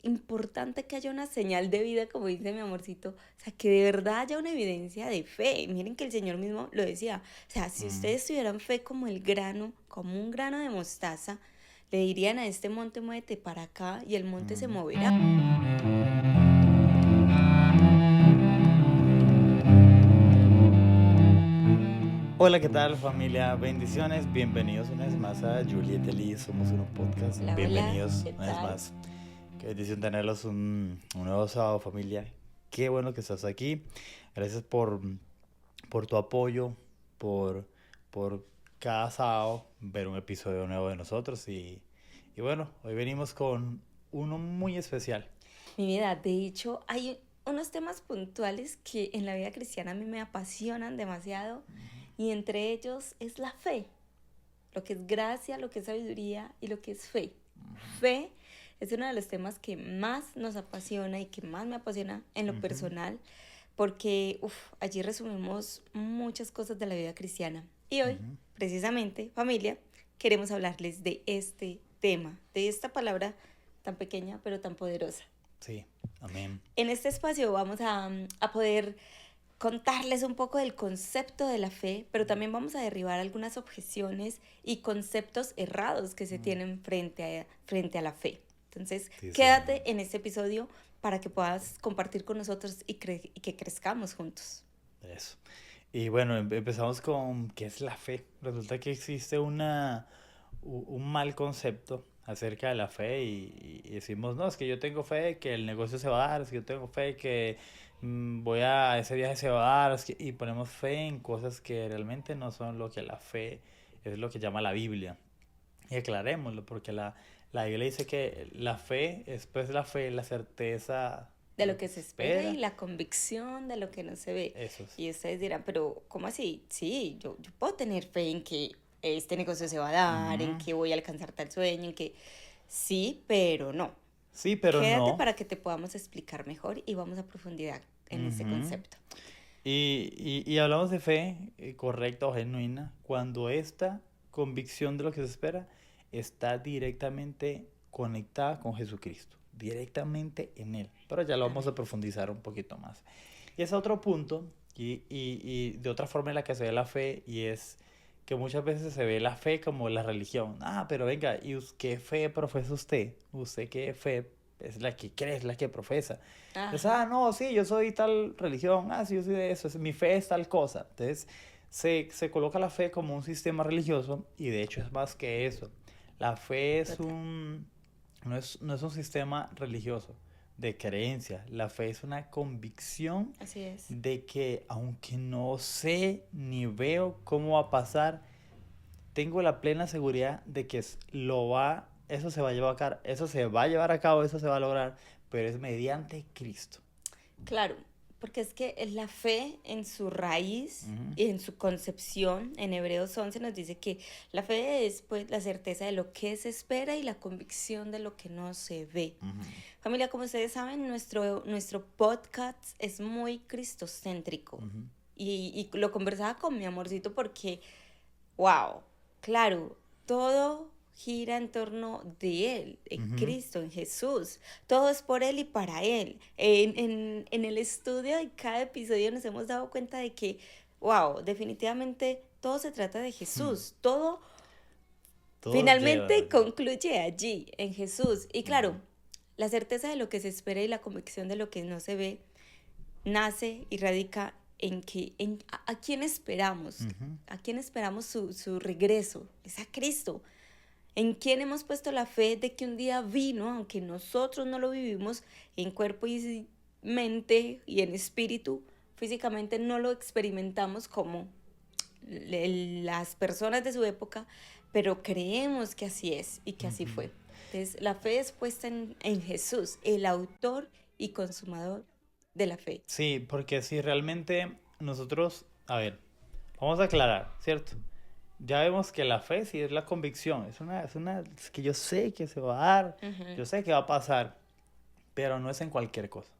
importante que haya una señal de vida, como dice mi amorcito, o sea, que de verdad haya una evidencia de fe. Miren que el Señor mismo lo decía, o sea, si Mm. ustedes tuvieran fe como el grano, como un grano de mostaza, le dirían a este monte, muévete para acá, y el monte se Mm. moverá. Hola, ¿qué tal familia? Bendiciones, bienvenidos una vez más a Juliet Elise, Somos Uno Podcast. Hola, hola, Bienvenidos ¿qué una vez tal? más. Qué bendición tenerlos un nuevo sábado, familia. Qué bueno que estás aquí. Gracias por tu apoyo, por, por cada sábado ver un episodio nuevo de nosotros. Y bueno, hoy venimos con uno muy especial. Mi vida, de hecho, hay unos temas puntuales que en la vida cristiana a mí me apasionan demasiado y entre ellos es la fe, lo que es gracia, lo que es sabiduría y lo que es fe. Fe es uno de los temas que más nos apasiona y que más me apasiona en lo Ujú, personal porque allí resumimos muchas cosas de la vida cristiana. Y hoy, ujú. precisamente, familia, queremos hablarles de este tema, de esta palabra tan pequeña pero tan poderosa. Sí, amén. En este espacio vamos a poder contarles un poco del concepto de la fe, pero también vamos a derribar algunas objeciones y conceptos errados que se Mm. tienen frente a la fe. Entonces, Sí, Señor. quédate en este episodio para que puedas compartir con nosotros y que crezcamos juntos. Eso. Y bueno, empezamos con qué es la fe. Resulta que existe un mal concepto acerca de la fe y decimos, no, es que yo tengo fe que el negocio se va a dar, es que yo tengo fe que voy a ese viaje se va a dar, y ponemos fe en cosas que realmente no son lo que la fe es lo que llama la Biblia. Y aclarémoslo, porque la Biblia dice que la fe es pues la fe, la certeza De de lo lo que que se se espera y espera. la convicción de lo que no se ve. Eso es. Y ustedes dirán, pero ¿cómo así? Sí, yo puedo tener fe en que este negocio se va a dar, en Ujú. que voy a alcanzar tal sueño, en que sí, pero no. Sí, pero Quédate no. para que te podamos explicar mejor y vamos a profundidad en este Ujú. concepto. Y hablamos de fe correcta o genuina cuando esta convicción de lo que se espera está directamente conectada con Jesucristo, directamente en Él. Pero ya lo vamos Amén. a profundizar un poquito más. Y es otro punto, y de otra forma en la que se ve la fe, y es que muchas veces se ve la fe como la religión. Ah, pero venga, ¿qué fe profesa usted? ¿Usted qué fe es la que cree, es la que profesa? Entonces, Ajá. no, sí, yo soy tal religión, sí, yo soy de eso, mi fe es tal cosa. Entonces, se coloca la fe como un sistema religioso y de hecho es más que eso. La fe Total. no es un sistema religioso de creencia. La fe es una convicción Así es. de que aunque no sé ni veo cómo va a pasar, tengo la plena seguridad de que eso se va a llevar a cabo, eso se va a llevar a cabo, eso se va a lograr, pero es mediante Cristo. Claro, porque es que la fe en su raíz Ujú, y en su concepción, en Hebreos 11 nos dice que la fe es pues la certeza de lo que se espera y la convicción de lo que no se ve. ujú, Familia, como ustedes saben, nuestro podcast es muy cristocéntrico. ujú, Y lo conversaba con mi amorcito porque, wow, claro, todo gira en torno de Él, en ujú. Cristo, en Jesús. Todo es por Él y para Él. En el estudio de cada episodio nos hemos dado cuenta de que, wow, definitivamente todo se trata de Jesús. Todo Todos llevan finalmente allí. concluye allí, en Jesús. Y Ujú, claro, la certeza de lo que se espera y la convicción de lo que no se ve nace y radica en a quién esperamos, ujú, a quién esperamos su regreso, es a Cristo. En quién hemos puesto la fe de que un día vino, aunque nosotros no lo vivimos en cuerpo y mente y en espíritu, físicamente no lo experimentamos como las personas de su época, pero creemos que así es y que así ujú. fue. Entonces, la fe es puesta en Jesús, el autor y consumador de la fe. Sí, porque si realmente nosotros, a ver, vamos a aclarar, ¿cierto? Ya vemos que la fe sí es la convicción, es que yo sé que se va a dar, Ujú. yo sé que va a pasar, pero no es en cualquier cosa.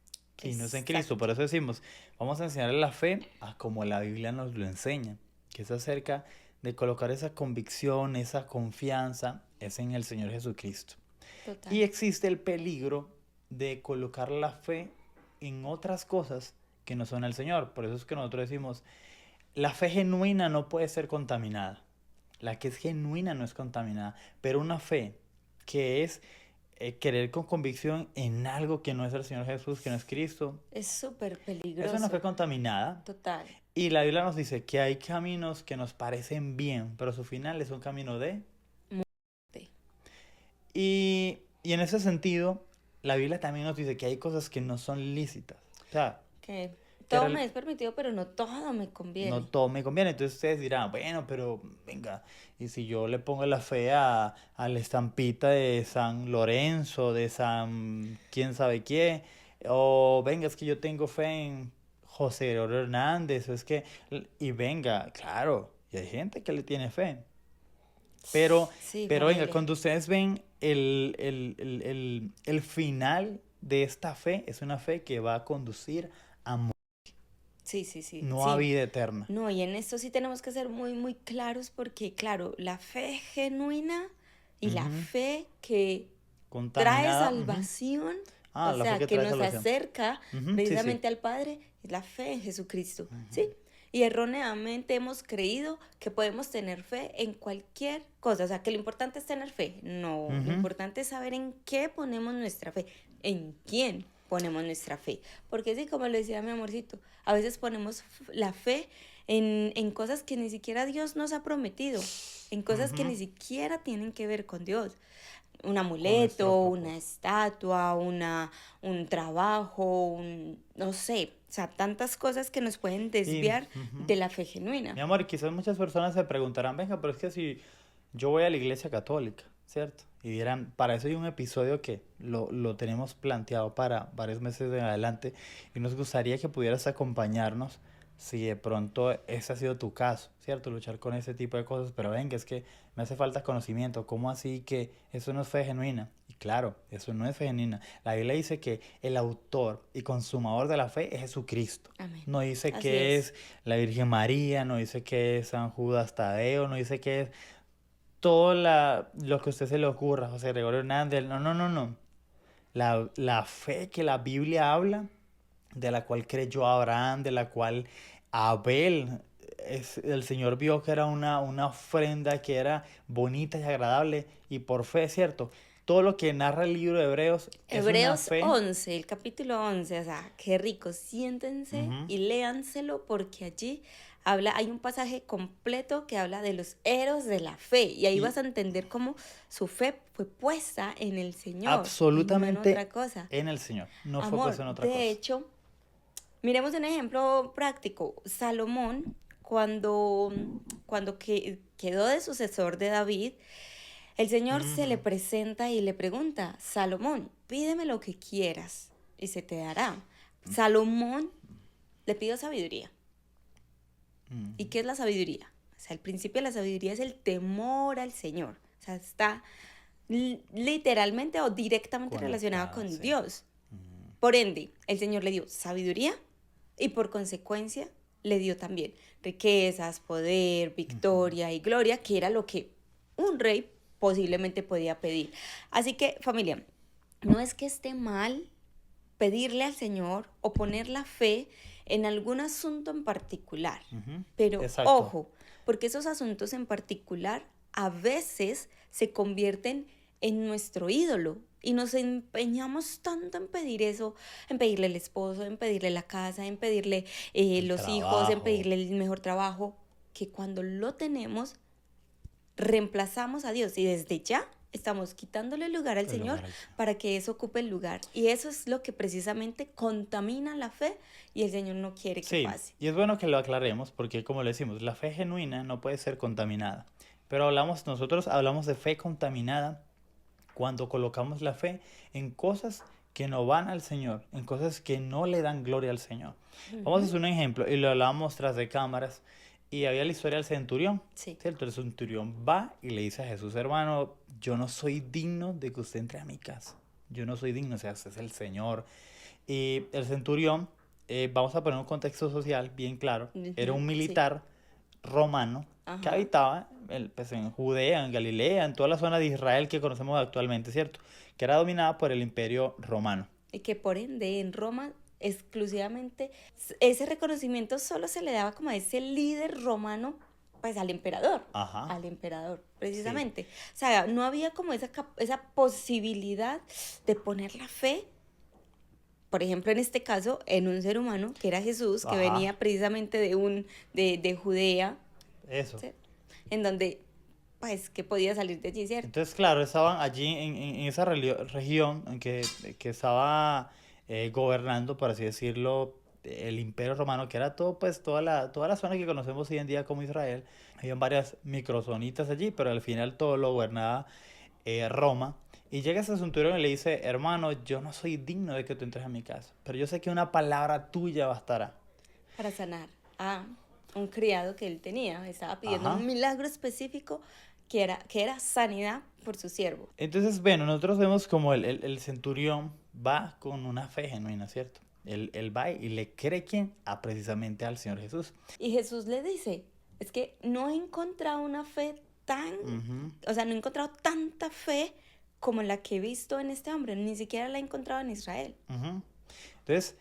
Y no es en Cristo, Exacto. por eso decimos, vamos a enseñarle la fe a como la Biblia nos lo enseña, que es acerca de colocar esa convicción, esa confianza, es en el Señor Jesucristo. Total. Y existe el peligro de colocar la fe en otras cosas que no son el Señor. Por eso es que nosotros decimos, la fe genuina no puede ser contaminada. La que es genuina no es contaminada. Pero una fe que es querer con convicción en algo que no es el Señor Jesús, que no es Cristo, Es súper es una fe peligroso. contaminada. Total. Y la Biblia nos dice que hay caminos que nos parecen bien, pero su final es un camino de... Muerte. Y en ese sentido, la Biblia también nos dice que hay cosas que no son lícitas. O sea, Que que todo me es permitido, pero no todo me no conviene. todo me conviene. Entonces ustedes dirán, bueno, pero venga, y si yo le pongo la fe a la estampita de San Lorenzo, de San quién sabe qué, o venga, es que yo tengo fe en José Gregorio Hernández, o es que, y venga, claro, y hay gente que le tiene fe. Pero, Sí, pero venga, familia. cuando ustedes ven el final de esta fe, es una fe que va a conducir a Sí, sí, sí, no a sí. vida eterna. No, y en esto sí tenemos que ser muy, muy claros porque, claro, la fe genuina y la Ujú. fe que trae Contaminada. Ujú. salvación, Ah, o la fe sea, que que trae nos salvación. acerca Ujú, sí, sí. precisamente al Padre, es la fe en Jesucristo, ¿sí? Ujú. Y erróneamente hemos creído que podemos tener fe en cualquier cosa, o sea, que lo importante es tener fe. No, lo Ujú. importante es saber en qué ponemos nuestra fe, en quién ponemos nuestra fe. Porque sí, como le decía mi amorcito, a veces ponemos la fe en cosas que ni siquiera Dios nos ha prometido, en cosas que Ujú. ni siquiera tienen que ver con Dios. Un Con nuestro amuleto, una propósito. estatua, un trabajo, no sé, o sea, tantas cosas que nos pueden Y, desviar ujú. de la fe genuina. Mi amor, quizás muchas personas se preguntarán, venga, pero es que si yo voy a la iglesia católica, ¿cierto? Y dirán, para eso hay un episodio que lo tenemos planteado para varios meses en adelante y nos gustaría que pudieras acompañarnos si de pronto ese ha sido tu caso, ¿cierto? Luchar con ese tipo de cosas, pero venga, es que me hace falta conocimiento, ¿cómo así que eso no es fe genuina? Y claro, eso no es fe genuina. La Biblia dice que el autor y consumador de la fe es Jesucristo. Amén. No dice Así que es. es la Virgen María, no dice que es San Judas Tadeo, no dice que es todo lo que a usted se le ocurra, José Gregorio Hernández. No, no, no, no. La fe que la Biblia habla, de la cual creyó Abraham, de la cual Abel, el Señor vio que era una ofrenda que era bonita y agradable, y por fe, ¿cierto? Todo lo que narra el libro de Hebreos es una Hebreos fe. 11, el capítulo 11, o sea, qué rico, siéntense Ujú. y léanselo porque allí habla, hay un pasaje completo que habla de los héroes de la fe y ahí Y vas a entender cómo su fe fue puesta en el Señor y no en absolutamente otra cosa. en el Señor, no fue Amor, puesto en otra de cosa. hecho, miremos un ejemplo práctico. Salomón, cuando quedó de sucesor de David, el Señor se le Ujú. presenta y le pregunta, Salomón, pídeme lo que quieras y se te dará. Salomón le pidió sabiduría. Ujú. ¿Y qué es la sabiduría? O sea, el principio de la sabiduría es el temor al Señor. O sea, está literalmente o directamente relacionado Conectado, con sí. Dios. Ujú. Por ende, el Señor le dio sabiduría y por consecuencia le dio también riquezas, poder, Ujú. victoria y gloria, que era lo que un rey posiblemente podía pedir. Así que, familia, no es que esté mal pedirle al Señor o poner la fe en algún asunto en particular, Ujú. pero Exacto. ojo, porque esos asuntos en particular a veces se convierten en nuestro ídolo y nos empeñamos tanto en pedir eso, en pedirle el esposo, en pedirle la casa, en pedirle El los hijos, en trabajo. pedirle el mejor trabajo, que cuando lo tenemos reemplazamos a Dios y desde ya estamos quitándole lugar al El Señor lugar al Señor. para que eso ocupe el lugar. Y eso es lo que precisamente contamina la fe y el Señor no quiere que Sí, pase. y es bueno que lo aclaremos porque como le decimos, la fe genuina no puede ser contaminada. Pero nosotros hablamos de fe contaminada cuando colocamos la fe en cosas que no van al Señor, en cosas que no le dan gloria al Señor. Vamos a Ujú. hacer un ejemplo y lo hablábamos tras de cámaras y había la historia del centurión, Sí. ¿cierto? El centurión va y le dice a Jesús, hermano, yo no soy digno de que usted entre a mi casa. Yo no soy digno, o sea, usted es el Señor. Y el centurión, vamos a poner un contexto social bien claro, era un Ujú. Sí. militar romano que Ajá. habitaba pues, en Judea, en Galilea, en toda la zona de Israel que conocemos actualmente, ¿cierto? Que era dominada por el imperio romano. y que por ende en Roma exclusivamente ese reconocimiento solo se le daba como a ese líder romano, pues Ajá, al emperador, sí, precisamente. O sea, no había como esa posibilidad de poner la fe, por ejemplo, en este caso, en un ser humano, que era Jesús, que ajá, venía precisamente de Judea, eso. ¿sí? En donde, pues, que podía salir de allí, ¿cierto? Entonces, claro, estaban allí en esa región en que estaba gobernando, por así decirlo, el Imperio Romano, que era todo, pues, toda la zona que conocemos hoy en día como Israel. Habían varias microzonitas allí, pero al final todo lo gobernaba Roma. Y llega ese centurión y le dice, hermano, yo no soy digno de que tú entres a mi casa, pero yo sé que una palabra tuya bastará. Para sanar a un criado que él tenía. Estaba pidiendo un Ajá. milagro específico que era sanidad por su siervo. Entonces, bueno, nosotros vemos como el centurión va con una fe genuina, ¿cierto? Él va y le cree quién a precisamente al Señor Jesús. Y Jesús le dice, es que no he encontrado una fe tan, Ujú, o sea, no he encontrado tanta fe como la que he visto en este hombre, ni siquiera la he encontrado en Israel. ujú. Entonces,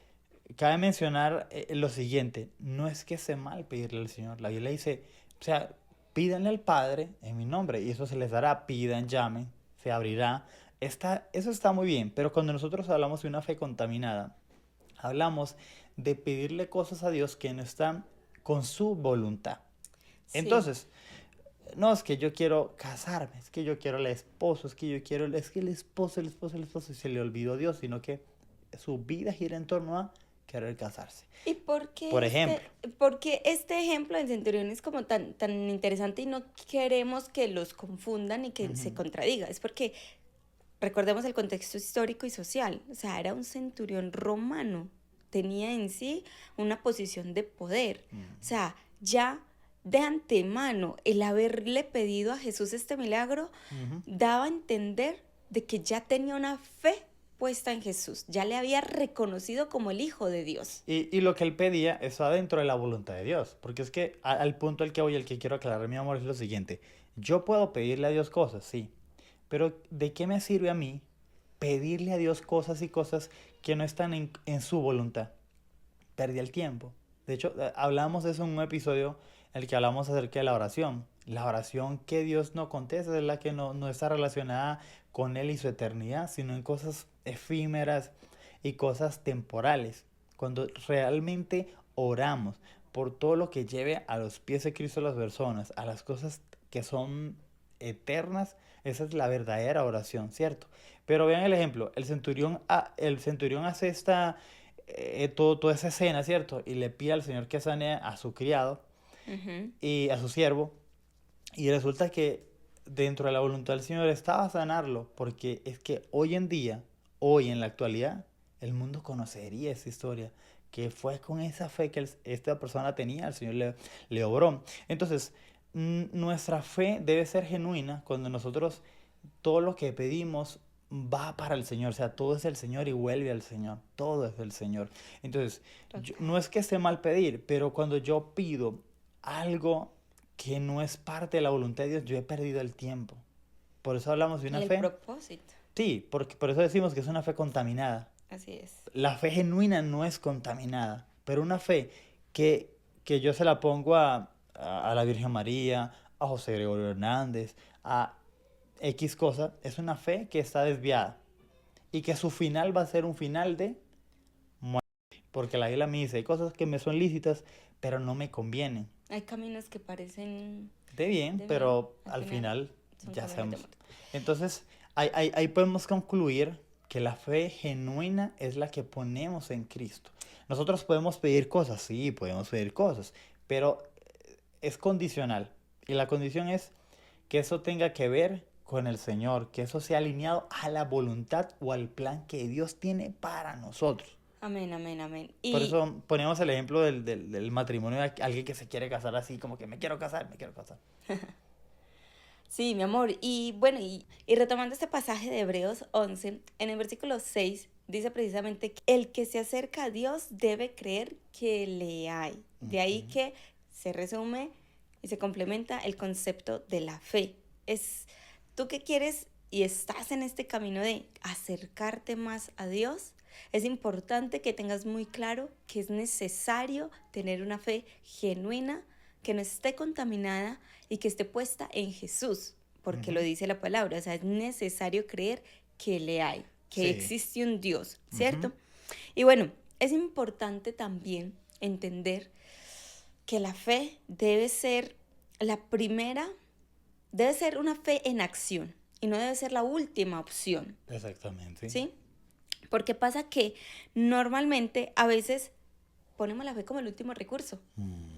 cabe mencionar lo siguiente, no es que esté mal pedirle al Señor, la Biblia dice, o sea, pídanle al Padre en mi nombre y eso se les dará, pidan, llamen, se abrirá. Eso está muy bien, pero cuando nosotros hablamos de una fe contaminada, hablamos de pedirle cosas a Dios que no están con su voluntad. Sí, Entonces, no, es que yo quiero casarme, es que yo quiero el esposo, es que yo quiero, es que el esposo, y se le olvidó Dios, sino que su vida gira en torno a querer casarse. ¿y Por ejemplo, por qué este ejemplo del centurión es como tan interesante y no queremos que los confundan y que se ujú, contradiga? Es porque recordemos el contexto histórico y social, o sea, era un centurión romano, tenía en sí una posición de poder, o mm, sea, ya de antemano el haberle pedido a Jesús este milagro ujú. daba a entender de que ya tenía una fe puesta en Jesús, ya le había reconocido como el Hijo de Dios. Y lo que él pedía está dentro de la voluntad de Dios, porque es que al punto al que voy, el que quiero aclarar, mi amor, es lo siguiente. Yo puedo pedirle a Dios cosas, sí, pero ¿de qué me sirve a mí pedirle a Dios cosas y cosas que no están en su voluntad? Perdí el tiempo. De hecho, hablamos de eso en un episodio en el que hablamos acerca de la oración. La oración que Dios no contesta es la que no está relacionada con Él y su eternidad, sino en cosas efímeras y cosas temporales. Cuando realmente oramos por todo lo que lleve a los pies de Cristo a las personas, a las cosas que son eternas, esa es la verdadera oración, ¿cierto? Pero vean el ejemplo, el centurión hace toda esa escena, ¿cierto? Y le pide al Señor que sane a su criado Ujú. y a su siervo. Y resulta que dentro de la voluntad del Señor estaba sanarlo, porque es que hoy en día, hoy en la actualidad, el mundo conocería esa historia, que fue con esa fe que esta persona tenía, el Señor le obró. Entonces, nuestra fe debe ser genuina cuando nosotros todo lo que pedimos va para el Señor, o sea, todo es del Señor y vuelve al Señor, todo es del Señor. Entonces, Total. no es que esté mal pedir, pero cuando yo pido algo que no es parte de la voluntad de Dios, yo he perdido el tiempo. Por eso hablamos de una Y el fe, propósito, sí, porque por eso decimos que es una fe contaminada. así es. La fe genuina no es contaminada, pero una fe que yo se la pongo a la Virgen María, a José Gregorio Hernández, a X cosa, es una fe que está desviada y que su final va a ser un final de muerte. Porque la Biblia me dice, hay cosas que me son lícitas, pero no me convienen. Hay caminos que parecen De bien, de bien, pero al al final final son ya caminos de sabemos. muerte. Entonces, ahí podemos concluir que la fe genuina es la que ponemos en Cristo. Nosotros podemos pedir cosas, sí, podemos pedir cosas, pero es condicional. Y la condición es que eso tenga que ver con el Señor, que eso sea alineado a la voluntad o al plan que Dios tiene para nosotros. Amén, amén, amén. Por Y eso ponemos el ejemplo del matrimonio de alguien que se quiere casar así, como que me quiero casar, me quiero casar. sí, mi amor. Y bueno, y retomando este pasaje de Hebreos 11, en el versículo 6 dice precisamente que el que se acerca a Dios debe creer que le hay. De ahí Ujú. que se resume y se complementa el concepto de la fe. Es tú que quieres y estás en este camino de acercarte más a Dios, Es importante que tengas muy claro que es necesario tener una fe genuina, que no esté contaminada y que esté puesta en Jesús, porque lo Ujú. dice la palabra. O sea, es necesario creer que le hay, que Sí. existe un Dios, Ujú. ¿cierto? Y bueno, es importante también entender que la fe debe ser la primera, debe ser una fe en acción y no debe ser la última opción, Exactamente. ¿sí? Porque pasa que normalmente a veces ponemos la fe como el último recurso. Mm.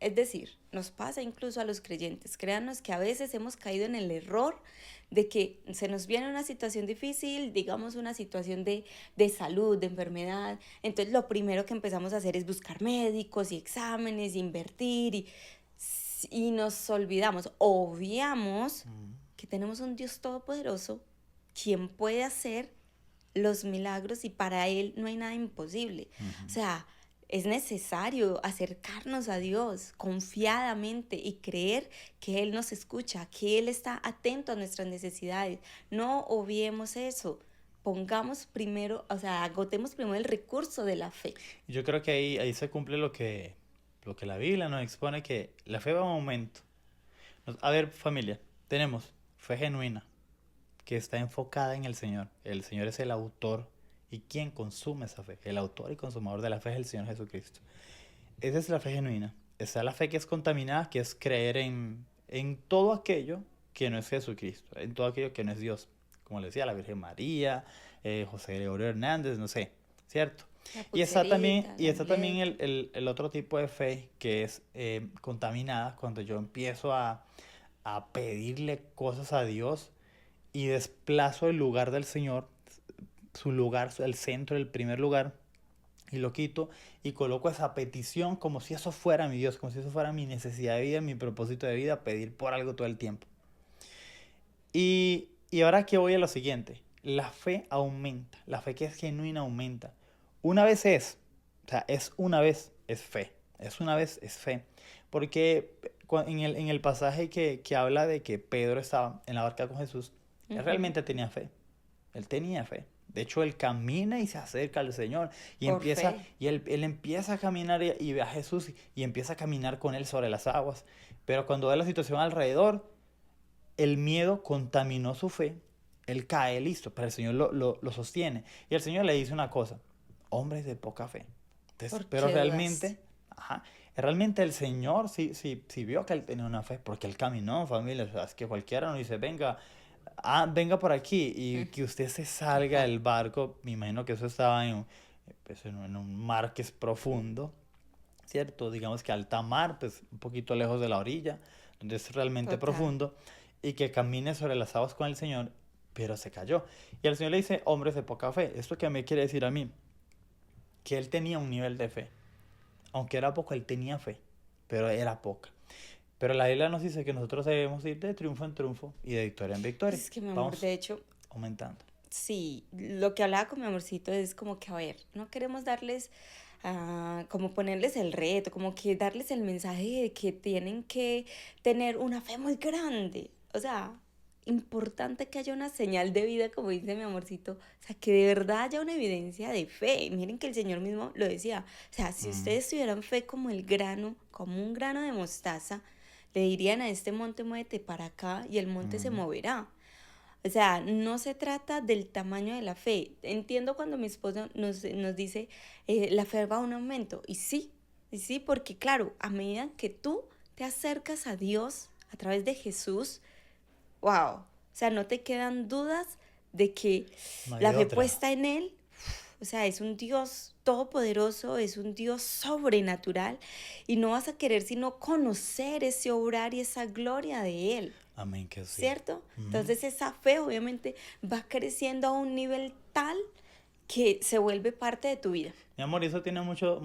Es decir, nos pasa incluso a los creyentes. Créanos que a veces hemos caído en el error de que se nos viene una situación difícil, digamos una situación de salud, de enfermedad. Entonces lo primero que empezamos a hacer es buscar médicos y exámenes, invertir y nos olvidamos, obviamos Mm. que tenemos un Dios todopoderoso quien puede hacer los milagros y para Él no hay nada imposible. O Ujú. sea, es necesario acercarnos a Dios confiadamente y creer que Él nos escucha, que Él está atento a nuestras necesidades. No obviemos eso. Pongamos primero, o sea, agotemos primero el recurso de la fe. Yo creo que ahí se cumple lo que la Biblia nos expone, que la fe va en aumento. A ver, familia, tenemos fe genuina, que está enfocada en el Señor. El Señor es el autor y quien consume esa fe. El autor y consumador de la fe es el Señor Jesucristo. Esa es la fe genuina. Está la fe que es contaminada, que es creer en todo aquello que no es Jesucristo, en todo aquello que no es Dios. Como le decía, la Virgen María, José Gregorio Hernández, no sé, ¿cierto? La Y está también, pulserita, y el está también amuleto. el otro tipo de fe que es contaminada, cuando yo empiezo a pedirle cosas a Dios y desplazo el lugar del Señor, su lugar, el centro, el primer lugar, y lo quito y coloco esa petición como si eso fuera mi Dios, como si eso fuera mi necesidad de vida, mi propósito de vida, pedir por algo todo el tiempo. Y ahora que voy a lo siguiente, la fe aumenta, la fe que es genuina aumenta. Una vez es, o sea, es una vez, es fe, es una vez, es fe. Porque en el pasaje que habla de que Pedro estaba en la barca con Jesús, él Ujú. realmente tenía fe. Él tenía fe. De hecho, él camina y se acerca al Señor. Y Por empieza, fe. y él empieza a caminar y ve a Jesús y empieza a caminar con él sobre las aguas. Pero cuando ve la situación alrededor, el miedo contaminó su fe. Él cae, listo, pero el Señor lo sostiene. Y el Señor le dice una cosa: hombres de poca fe. Entonces, ¿Por pero qué dudaste? realmente el Señor sí vio que él tenía una fe, porque él caminó, familia. O sea, es que cualquiera nos dice, venga, venga por aquí y que usted se salga del barco. Me imagino que eso estaba pues, en un mar que es profundo, ¿cierto? Digamos que alta mar, pues un poquito lejos de la orilla, donde es realmente Total. profundo, y que camine sobre las aguas con el Señor, pero se cayó. Y el Señor le dice, hombres de poca fe. ¿Esto qué me quiere decir a mí? Que él tenía un nivel de fe. Aunque era poco, él tenía fe, pero era poca. Pero la Biblia nos dice que nosotros debemos ir de triunfo en triunfo y de victoria en victoria. Es que mi amor, Vamos de hecho, aumentando. sí, lo que hablaba con mi amorcito es como que, a ver, no queremos darles, como ponerles el reto, como que darles el mensaje de que tienen que tener una fe muy grande. O sea, importante que haya una señal de vida, como dice mi amorcito, o sea, que de verdad haya una evidencia de fe. Miren que el Señor mismo lo decía. O sea, si Mm. ustedes tuvieran fe como el grano, como un grano de mostaza, le dirían a este monte, muévete para acá y el monte se Mm. moverá. O sea, no se trata del tamaño de la fe. Entiendo cuando mi esposo nos dice, la fe va a un aumento. Y sí, porque claro, a medida que tú te acercas a Dios a través de Jesús, wow, o sea, no te quedan dudas de que No hay la de fe otra. puesta en Él, o sea, es un Dios todopoderoso, es un Dios sobrenatural y no vas a querer sino conocer ese obrar y esa gloria de Él. Amén que sí. ¿Cierto? Ujú. Entonces esa fe obviamente va creciendo a un nivel tal que se vuelve parte de tu vida. Mi amor, y eso tiene mucho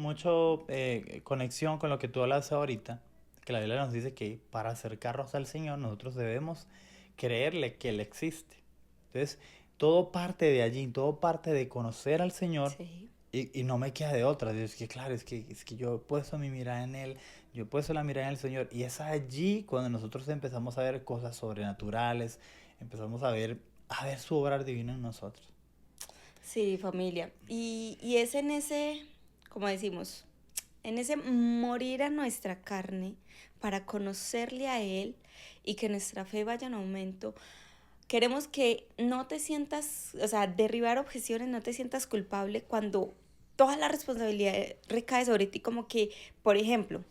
conexión con lo que tú hablas ahorita, que la Biblia nos dice que para acercarnos al Señor nosotros debemos creerle que Él existe. Entonces, todo parte de allí, todo parte de conocer al Señor Sí. y no me queda de otra. Es que claro, es que yo he puesto mi mirada en Él, yo he puesto la mirada en el Señor y es allí cuando nosotros empezamos a ver cosas sobrenaturales, empezamos a ver su obrar divino en nosotros. Sí, familia. Y es en ese, como decimos, en ese morir a nuestra carne para conocerle a Él y que nuestra fe vaya en aumento. Queremos que no te sientas, o sea, derribar objeciones, no te sientas culpable cuando toda la responsabilidad recae sobre ti, como que, por ejemplo,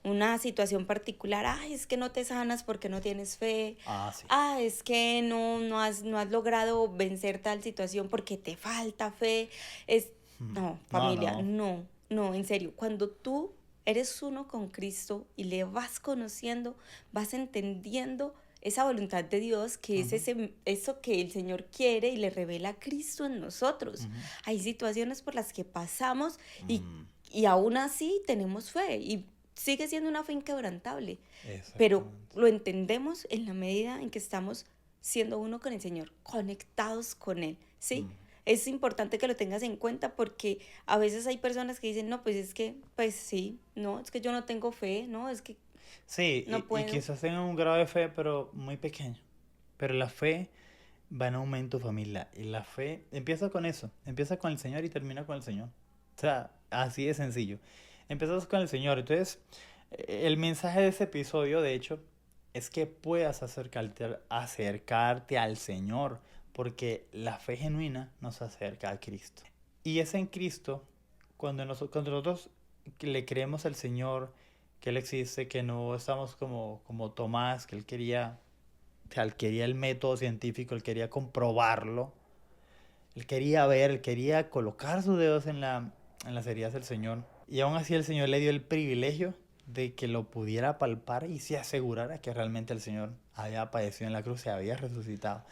una situación particular, ay, es que no te sanas porque no tienes fe, Ah, sí. es que no has logrado vencer tal situación porque te falta fe, es, no, No, familia, no. no, no, en serio, cuando tú eres uno con Cristo y le vas conociendo, vas entendiendo esa voluntad de Dios, que es Ujú, eso que el Señor quiere y le revela a Cristo en nosotros. ujú. Hay situaciones por las que pasamos y, Mm, y aún así tenemos fe y sigue siendo una fe inquebrantable, pero exactamente. lo entendemos en la medida en que estamos siendo uno con el Señor, conectados con Él, ¿sí? Mm. Es importante que lo tengas en cuenta porque a veces hay personas que dicen, no, pues es que, pues sí, no, es que yo no tengo fe, no, es que Sí, no y puedo. quizás tengan un grado de fe, pero muy pequeño. Pero la fe va en aumento, familia. Y la fe empieza con eso. Empieza con el Señor y termina con el Señor. O sea, así de sencillo. Empiezas con el Señor. Entonces, el mensaje de ese episodio, de hecho, es que puedas acercarte al Señor. Porque la fe genuina nos acerca a Cristo. Y es en Cristo cuando nosotros le creemos al Señor, que Él existe, que no estamos como Tomás, que o sea, él quería el método científico, él quería comprobarlo, él quería ver, él quería colocar sus dedos en las heridas del Señor. Y aún así el Señor le dio el privilegio de que lo pudiera palpar y se asegurara que realmente el Señor había padecido en la cruz y había resucitado.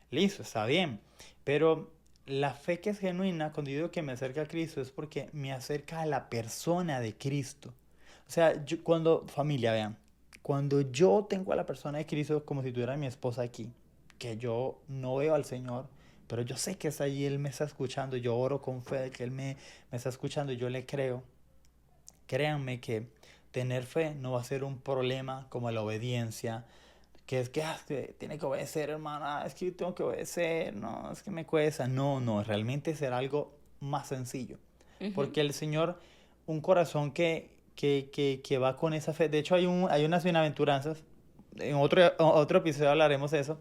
Listo, está bien. Pero la fe que es genuina, cuando yo digo que me acerca a Cristo, es porque me acerca a la persona de Cristo. O sea, familia, vean, cuando yo tengo a la persona de Cristo como si tuviera a mi esposa aquí, que yo no veo al Señor, pero yo sé que está allí, Él me está escuchando, yo oro con fe de que me está escuchando, yo le creo. Créanme que tener fe no va a ser un problema como la obediencia, es que tiene que obedecer, hermano, es que yo tengo que obedecer, no, es que me cuesta. No, no, realmente será algo más sencillo. Ujú. Porque el Señor, un corazón que va con esa fe, de hecho hay unas bienaventuranzas, en otro episodio hablaremos de eso,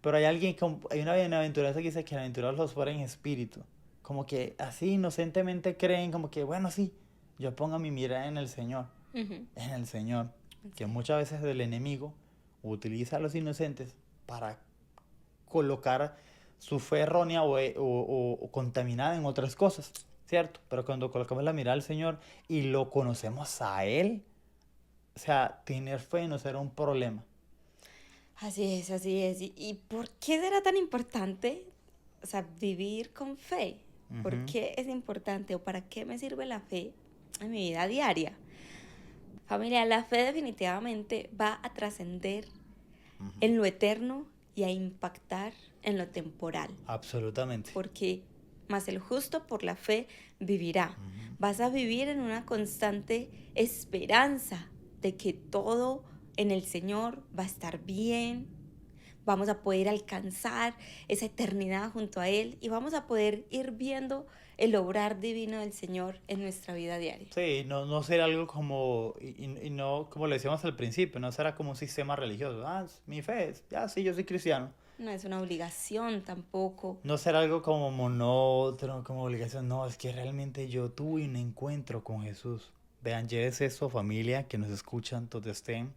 pero hay una bienaventuranza que dice que bienaventurados los pobres en espíritu, como que así inocentemente creen, como que bueno, sí, yo pongo mi mirada Ujú. en el Señor, que Sí. muchas veces el enemigo utiliza a los inocentes para colocar su fe errónea o contaminada en otras cosas, ¿cierto? Pero cuando colocamos la mirada al Señor y lo conocemos a Él, o sea, tener fe no será un problema. Así es, así es. ¿Y por qué será tan importante, o sea, vivir con fe? ¿Por Ujú, qué es importante o para qué me sirve la fe en mi vida diaria? Familia, la fe definitivamente va a trascender ujú. en lo eterno y a impactar en lo temporal, Absolutamente. porque más el justo por la fe vivirá. Ujú. Vas a vivir en una constante esperanza de que todo en el Señor va a estar bien, vamos a poder alcanzar esa eternidad junto a Él y vamos a poder ir viendo el obrar divino del Señor en nuestra vida diaria. Sí, no, no será algo y no como le decíamos al principio, no será como un sistema religioso. Ah, mi fe es, ya sí, yo soy cristiano. No es una obligación tampoco. No será algo como monótono, como obligación. No, es que realmente yo tuve un encuentro con Jesús. Vean, llévese eso, familia, que nos escuchan, donde estén.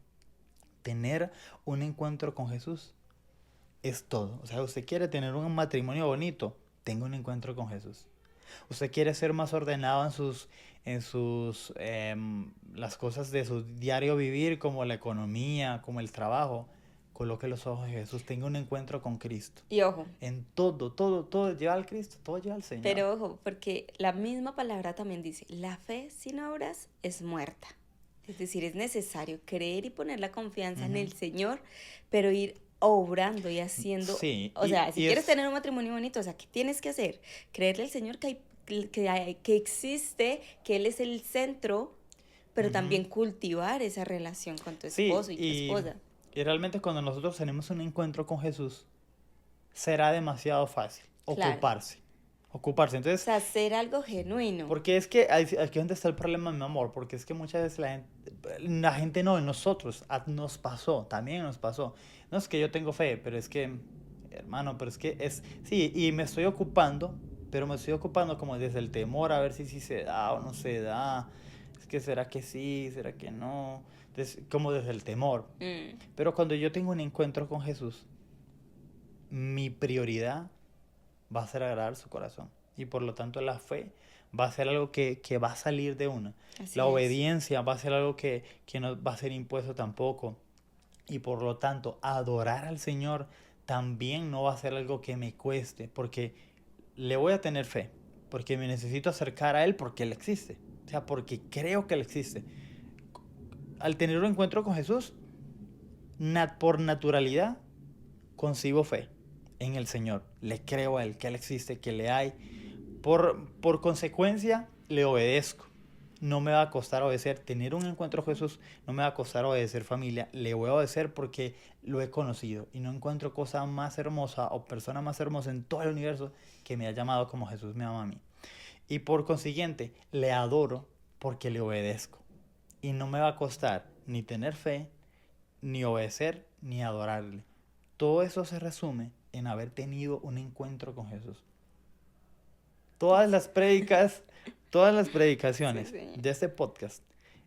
Tener un encuentro con Jesús es todo. O sea, usted quiere tener un matrimonio bonito, tenga un encuentro con Jesús. Usted quiere ser más ordenado las cosas de su diario vivir, como la economía, como el trabajo. Coloque los ojos en Jesús, tenga un encuentro con Cristo. Y ojo, En todo, todo, todo lleva al Cristo, todo lleva al Señor. pero ojo, porque la misma palabra también dice, la fe sin obras es muerta. Es decir, es necesario creer y poner la confianza en Ujú. el Señor, pero ir obrando y haciendo, Sí, o sea, si y quieres es... tener un matrimonio bonito, o sea, ¿qué tienes que hacer? Creerle al Señor que existe, que Él es el centro, pero Ujú. también cultivar esa relación con tu Sí, esposo y tu esposa. y realmente cuando nosotros tenemos un encuentro con Jesús, será demasiado fácil Claro. ocuparse. ocuparse. O Entonces, sea, hacer algo genuino. porque es que aquí es donde está el problema, mi amor, porque es que muchas veces la gente no, nosotros, nos pasó, también nos pasó. No es que yo tengo fe, pero es que, hermano, pero es que sí, y me estoy ocupando, pero me estoy ocupando como desde el temor a ver si se da o no se da. Es que será que sí, será que no, como desde el temor. Pero cuando yo tengo un encuentro con Jesús, mi prioridad va a ser agradar su corazón. Y por lo tanto la fe va a ser algo que va a salir de una. Así La es. obediencia va a ser algo que no va a ser impuesto tampoco. Y por lo tanto, adorar al Señor también no va a ser algo que me cueste, porque le voy a tener fe, porque me necesito acercar a Él porque Él existe. O sea, porque creo que Él existe. Al tener un encuentro con Jesús, por naturalidad, concibo fe en el Señor. Le creo a Él, que Él existe, que le hay. Por consecuencia, le obedezco. No me va a costar obedecer. Tener un encuentro con Jesús no me va a costar obedecer, familia. Le voy a obedecer porque lo he conocido. Y no encuentro cosa más hermosa o persona más hermosa en todo el universo que me ha llamado como Jesús me ama a mí. Y por consiguiente, le adoro porque le obedezco. Y no me va a costar ni tener fe, ni obedecer, ni adorarle. Todo eso se resume en haber tenido un encuentro con Jesús. Todas las predicaciones Sí, sí. de este podcast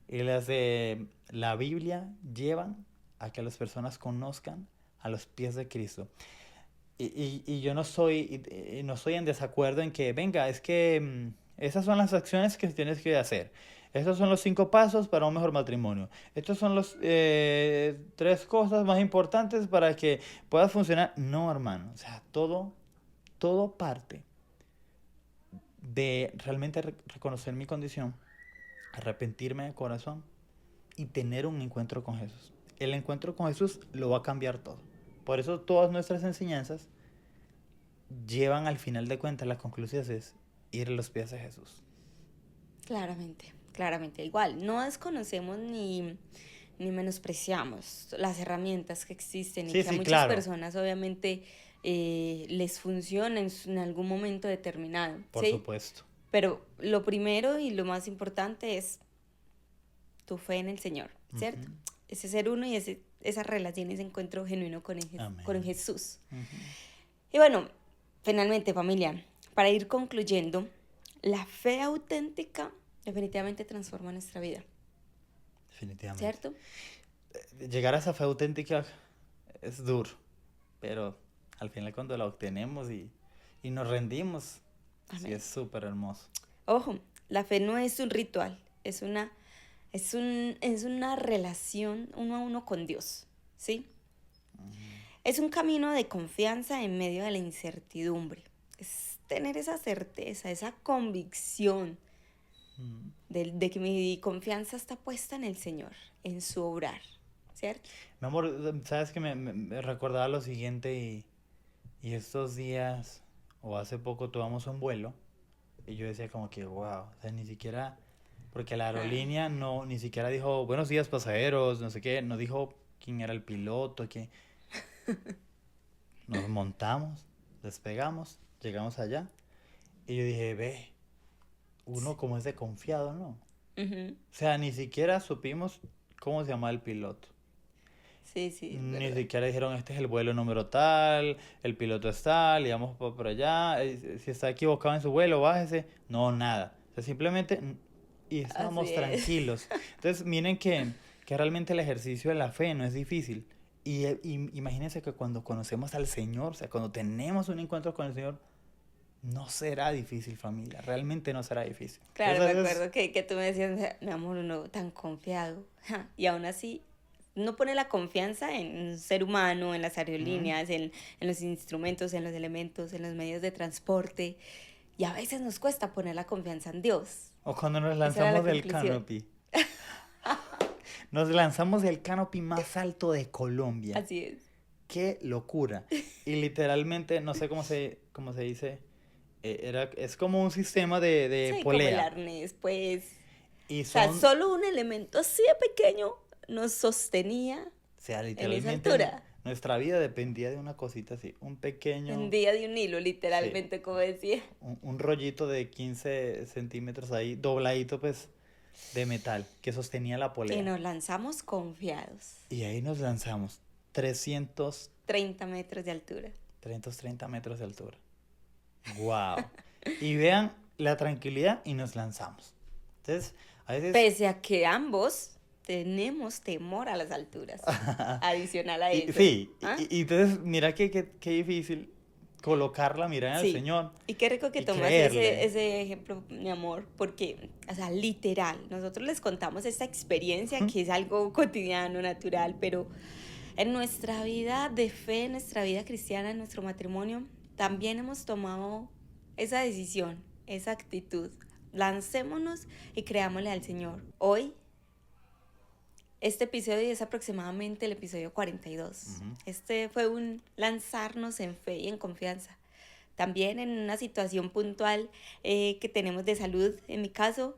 y las de la Biblia llevan a que las personas conozcan a los pies de Cristo. Y yo no soy en desacuerdo en que, venga, es que esas son las acciones que tienes que hacer. Estos son los 5 pasos para un mejor matrimonio. Estos son los 3 cosas más importantes para que pueda funcionar. No, hermano. O sea, todo parte de realmente reconocer mi condición, arrepentirme de corazón y tener un encuentro con Jesús. El encuentro con Jesús lo va a cambiar todo. Por eso todas nuestras enseñanzas llevan al final de cuentas, la conclusión es ir a los pies de Jesús. Claramente, claramente. Igual, no desconocemos ni menospreciamos las herramientas que existen y Sí, que a sí, muchas claro. personas obviamente les funcionan en algún momento determinado, Por ¿sí? supuesto. Pero lo primero y lo más importante es tu fe en el Señor, ¿cierto? Uh-huh. Ese ser uno y esa relación, ese encuentro genuino con Jesús. Uh-huh. Y bueno, finalmente, familia, para ir concluyendo, la fe auténtica definitivamente transforma nuestra vida. Definitivamente. ¿Cierto? Llegar a esa fe auténtica es duro, pero al final cuando la obtenemos y nos rendimos, sí es súper hermoso. Ojo, la fe no es un ritual, es una relación uno a uno con Dios, ¿sí? Es un camino de confianza en medio de la incertidumbre. Es tener esa certeza, esa convicción de que mi confianza está puesta en el Señor, en su obrar, ¿cierto? Mi amor, sabes que me recordaba lo siguiente y estos días o hace poco tomamos un vuelo y yo decía como que wow, o sea, ni siquiera, porque la aerolínea ni siquiera dijo buenos días pasajeros, no sé qué, no dijo quién era el piloto, que nos montamos, despegamos, llegamos allá y yo dije, ve, uno como es de confiado, ¿no? Uh-huh. O sea, ni siquiera supimos cómo se llama el piloto. Sí, sí. Ni siquiera dijeron, este es el vuelo número tal, el piloto es tal, y vamos por allá, si está equivocado en su vuelo, bájese. No, nada. O sea, simplemente, y estábamos tranquilos. Entonces, miren que realmente el ejercicio de la fe no es difícil. Y imagínense que cuando conocemos al Señor, o sea, cuando tenemos un encuentro con el Señor, no será difícil, familia. Realmente no será difícil. Claro, me acuerdo que tú me decías, mi amor, uno tan confiado. Y aún así, no pone la confianza en un ser humano, en las aerolíneas, en los instrumentos, en los elementos, en los medios de transporte. Y a veces nos cuesta poner la confianza en Dios. O cuando nos lanzamos del canopy. Nos lanzamos del canopy más alto de Colombia. Así es. ¡Qué locura! Y literalmente, no sé cómo se dice, es como un sistema de sí, polea. Como el arnés, pues. Y o sea, solo un elemento así de pequeño nos sostenía o sea, en esa literalmente altura. Nuestra vida dependía de una cosita así, un En pequeño, día de un hilo, sí, literalmente, como decía. un rollito de 15 centímetros ahí, dobladito pues de metal, que sostenía la Y polea. nos lanzamos confiados. Y ahí nos lanzamos, 300, 30 metros de altura. 330 metros de altura. ¡Wow! Y vean la tranquilidad y nos lanzamos. Entonces, a veces, Pese a que ambos tenemos temor a las alturas. Adicional a eso. sí, ¿Ah? y entonces mira qué difícil colocar la mirada en el Sí. Señor Y qué rico que y tomas creerle. ese ejemplo, mi amor, porque, o sea, literal, nosotros les contamos esta experiencia que es algo cotidiano, natural, pero en nuestra vida de fe, en nuestra vida cristiana, en nuestro matrimonio, también hemos tomado esa decisión, esa actitud. Lancémonos y creámosle al Señor. Hoy, este episodio es aproximadamente el episodio 42. Este fue un lanzarnos en fe y en confianza. También en una situación puntual que tenemos de salud, en mi caso,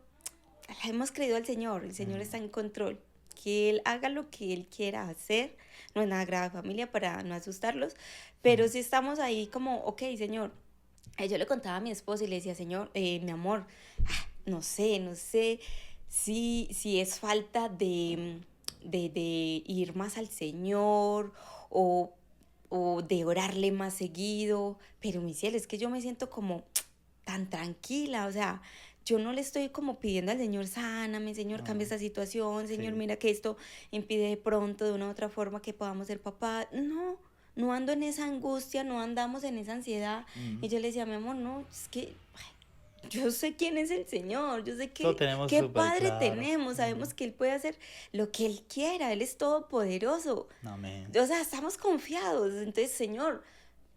le hemos creído al Señor. El Señor está en control. Que Él haga lo que Él quiera hacer. No es nada grave, familia, para no asustarlos. Pero sí estamos ahí como, ok, Señor. Yo le contaba a mi esposo y le decía, Señor, mi amor, no sé si es falta de ir más al Señor o, o de orarle más seguido, pero mi cielo, es que yo me siento como tan tranquila, o sea, yo no le estoy como pidiendo al Señor, sáname, Señor, cambia esta situación, Señor, Sí. mira que esto impide de pronto de una u otra forma que podamos ser papá, no ando en esa angustia, no andamos en esa ansiedad, y yo le decía, mi amor, no, es que yo sé quién es el Señor, yo sé Lo tenemos qué súper Padre claro. tenemos, sabemos que Él puede hacer lo que Él quiera, Él es todopoderoso. Amén. O sea, estamos confiados. Entonces, Señor,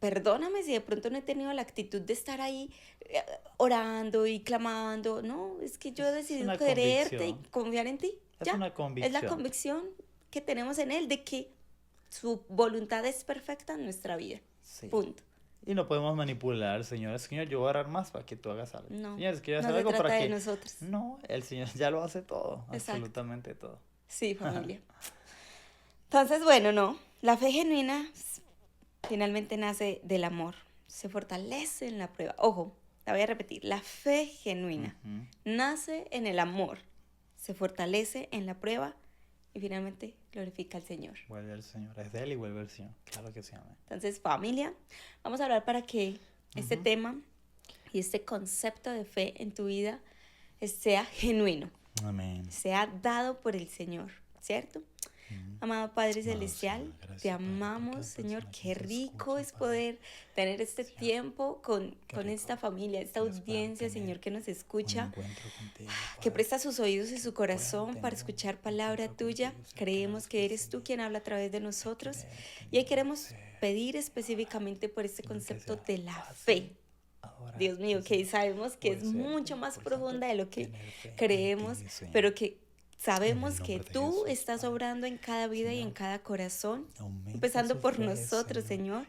perdóname si de pronto no he tenido la actitud de estar ahí orando y clamando. No, es que yo he Es decidido una creerte y convicción. confiar en ti. Es Ya, una es la convicción. convicción que tenemos en Él de que su voluntad es perfecta en nuestra vida. Sí. Punto. Y no podemos manipular al Señor. Señor, yo voy a orar más para que tú hagas algo. No, Señor, es que yo voy a no hacer se algo trata para de que... nosotros. No, el Señor ya lo hace todo. Exacto. Absolutamente todo. Sí, familia. Entonces, bueno, no. La fe genuina finalmente nace del amor. Se fortalece en la prueba. Ojo, la voy a repetir. La fe genuina nace en el amor. Se fortalece en la prueba y finalmente glorifica al Señor. Vuelve el Señor. Es de Él y vuelve el Señor. Claro que sí, amén. Entonces, familia, vamos a hablar para que este tema y este concepto de fe en tu vida sea genuino, Amén. sea dado por el Señor, ¿cierto? Amado Padre Celestial, Señor, gracias, te Padre, amamos, por cada Señor. persona que Qué te rico escucha, es Padre. poder tener este Señor, tiempo con rico. esta familia, esta Que ellos puedan audiencia, tener Señor, que nos un escucha, encuentro contigo, que Padre. presta sus oídos y su Puedan corazón para tener escuchar un palabra encuentro tuya. contigo, Señor, Creemos que eres tú quien habla a través de nosotros. Y hoy queremos pedir específicamente por este concepto de la fe. Dios mío, que sabemos que es mucho más profunda de lo que creemos, pero que sabemos que tú estás obrando en cada vida y en cada corazón, empezando por nosotros, Señor.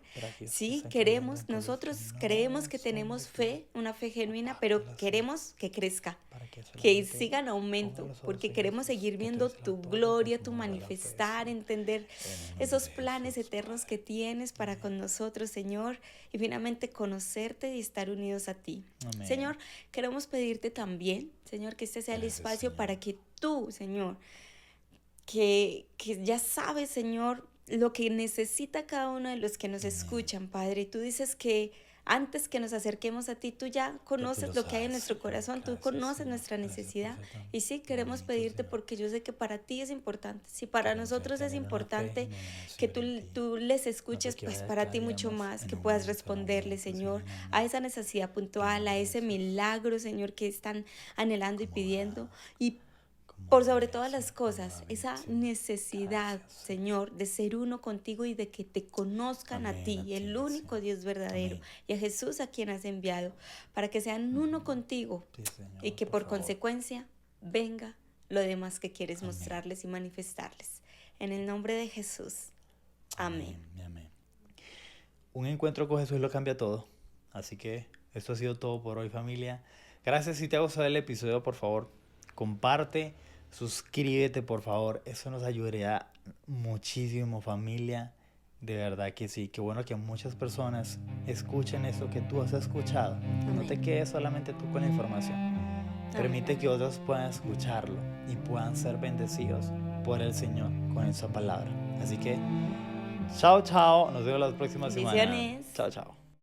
Sí, queremos, nosotros creemos que tenemos fe, una fe genuina, pero queremos que crezca, que siga en aumento, porque queremos seguir viendo tu gloria, tu manifestar, entender esos planes eternos que tienes para con nosotros, Señor, y finalmente conocerte y estar unidos a ti. Amén. Señor, queremos pedirte también, Señor, que este sea el espacio para que tú, Señor, que ya sabes, Señor, lo que necesita cada uno de los que nos escuchan, Padre. Tú dices que antes que nos acerquemos a ti, tú ya conoces lo que hay en nuestro corazón, tú conoces nuestra necesidad. Y sí, queremos pedirte porque yo sé que para ti es importante. Si para nosotros es importante que tú les escuches, pues para ti mucho más, que puedas responderle, Señor, a esa necesidad puntual, a ese milagro, Señor, que están anhelando y pidiendo. Y por sobre todas las cosas, esa necesidad, Señor, de ser uno contigo y de que te conozcan a ti, el único Dios verdadero, y a Jesús a quien has enviado, para que sean uno contigo y que por consecuencia venga lo demás que quieres mostrarles y manifestarles. En el nombre de Jesús. Amén. Amén. Un encuentro con Jesús lo cambia todo. Así que esto ha sido todo por hoy, familia. Gracias. Si te ha gustado el episodio, por favor, comparte. Suscríbete, por favor. Eso nos ayudaría muchísimo, familia. De verdad que sí, qué bueno que muchas personas escuchen eso que tú has escuchado. No te Amén. quedes solamente tú con la información. Permite Amén. que otros puedan escucharlo y puedan ser bendecidos por el Señor con esa palabra. Así que, chao, chao. Nos vemos la próxima semana. Bendiciones. Chao, chao.